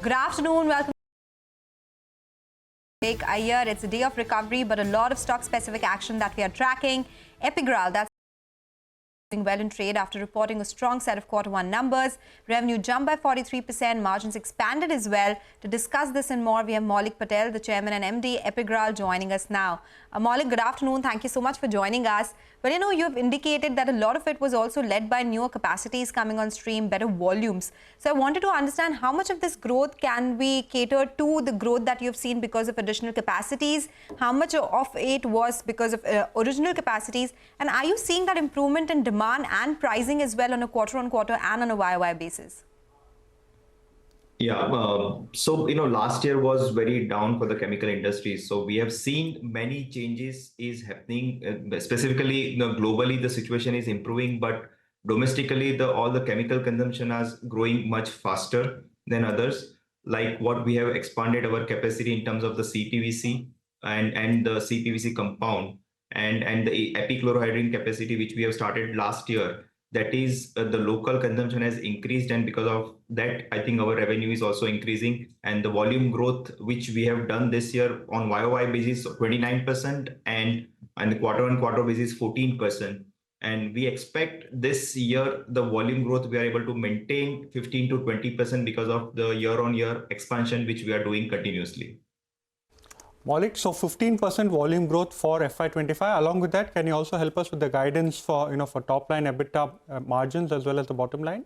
Good afternoon. Welcome to Vivek Iyer. It's a day of recovery, but a lot of stock-specific action that we are tracking. Epigral, that's doing well in trade after reporting a strong set of Q1 numbers. Revenue jumped by 43%, margins expanded as well. To discuss this and more, we have Maulik Patel, the chairman and MD, Epigral, joining us now. Maulik, good afternoon. Thank you so much for joining us. Well, you've indicated that a lot of it was also led by newer capacities coming on stream, better volumes. So I wanted to understand how much of this growth can we cater to the growth that you've seen because of additional capacities? How much of it was because of original capacities? And are you seeing that improvement in demand and pricing as well on a quarter-on-quarter and on a YOY basis? Yeah, last year was very down for the chemical industry. So we have seen many changes is happening. Specifically, globally, the situation is improving, but domestically, all the chemical consumption is growing much faster than others. Like what we have expanded our capacity in terms of the CPVC and the CPVC compound and the epichlorohydrin capacity, which we have started last year. That is, the local consumption has increased, and because of that, I think our revenue is also increasing. And the volume growth, which we have done this year on YOY basis, 29%, and the quarter-on-quarter basis, 14%. And we expect this year the volume growth we are able to maintain 15 to 20% because of the year-on-year expansion which we are doing continuously. Maulik, so 15% volume growth for FY25. Along with that, can you also help us with the guidance for for top line EBITDA margins as well as the bottom line?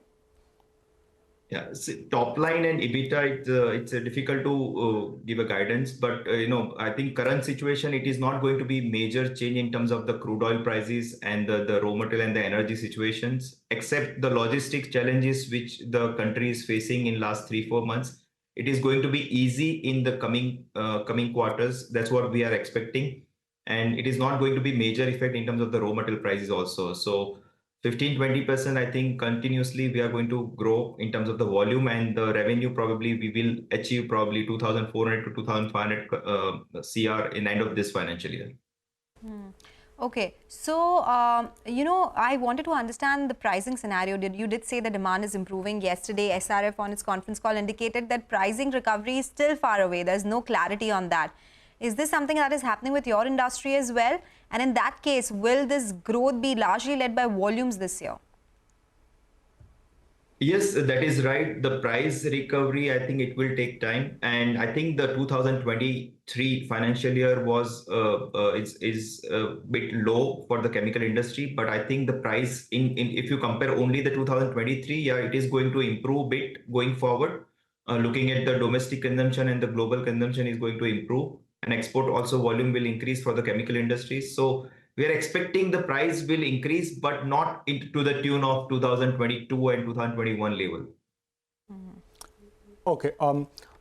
Yeah, top line and EBITDA, it's difficult to give a guidance, but I think current situation, it is not going to be major change in terms of the crude oil prices and the raw material and the energy situations, except the logistics challenges which the country is facing in last 3-4 months. It is going to be easy in the coming quarters. That's what we are expecting, and it is not going to be major effect in terms of the raw material prices also. So 15-20%, I think continuously we are going to grow in terms of the volume, and the revenue probably we will achieve probably 2,400 to 2,500 CR in end of this financial year. Okay, so, I wanted to understand the pricing scenario. You did say the demand is improving. Yesterday, SRF on its conference call indicated that pricing recovery is still far away. There's no clarity on that. Is this something that is happening with your industry as well? And in that case, will this growth be largely led by volumes this year? Yes, that is right. The price recovery, I think it will take time, and I think the 2023 financial year was is a bit low for the chemical industry. But I think the price if you compare only the 2023, yeah, it is going to improve a bit going forward. Looking at the domestic consumption and the global consumption is going to improve, and export also volume will increase for the chemical industry. So we are expecting the price will increase, but not to the tune of 2022 and 2021 level. Okay.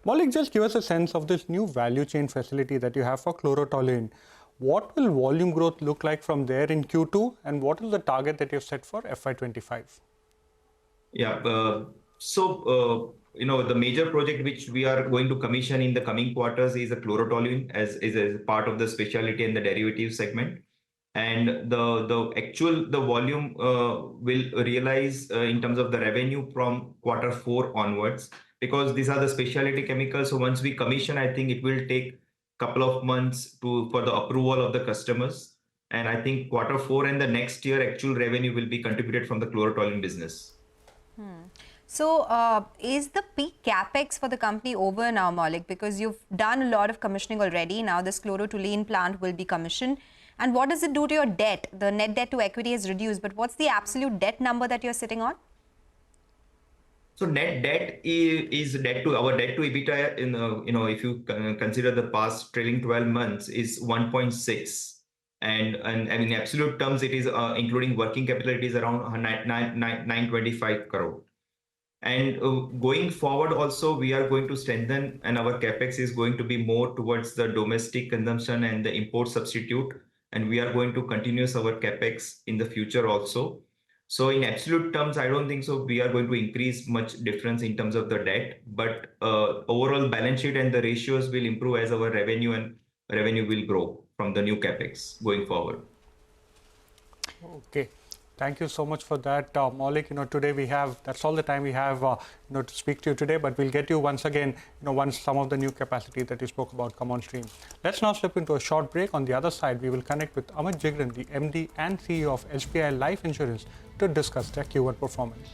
Maulik, just give us a sense of this new value chain facility that you have for chlorotoluene. What will volume growth look like from there in Q2, and what is the target that you've set for FY25? Yeah. The major project which we are going to commission in the coming quarters is a chlorotoluene as a part of the specialty and the derivative segment. And the volume will realize in terms of the revenue from Q4 onwards, because these are the specialty chemicals. So once we commission, I think it will take a couple of months for the approval of the customers. And I think Q4 and the next year actual revenue will be contributed from the chlorotoluene business. So is the peak capex for the company over now, Maulik? Because you've done a lot of commissioning already. Now this chlorotoluene plant will be commissioned. And what does it do to your debt? The net debt to equity is reduced, but what's the absolute debt number that you're sitting on? So net debt is our debt to EBITDA. If you consider the past trailing 12 months is 1.6, and in absolute terms it is including working capital, it is around 925 crore. And going forward also we are going to strengthen, and our capex is going to be more towards the domestic consumption and the import substitute. And we are going to continue our capex in the future also. So in absolute terms, I don't think so we are going to increase much difference in terms of the debt, but overall balance sheet and the ratios will improve as our revenue will grow from the new capex going forward. Okay. Thank you so much for that, Maulik. Today that's all the time we have, to speak to you today, but we'll get you once again, once some of the new capacity that you spoke about come on stream. Let's now slip into a short break. On the other side, we will connect with Amit Jigran, the MD and CEO of SBI Life Insurance, to discuss their Q1 performance.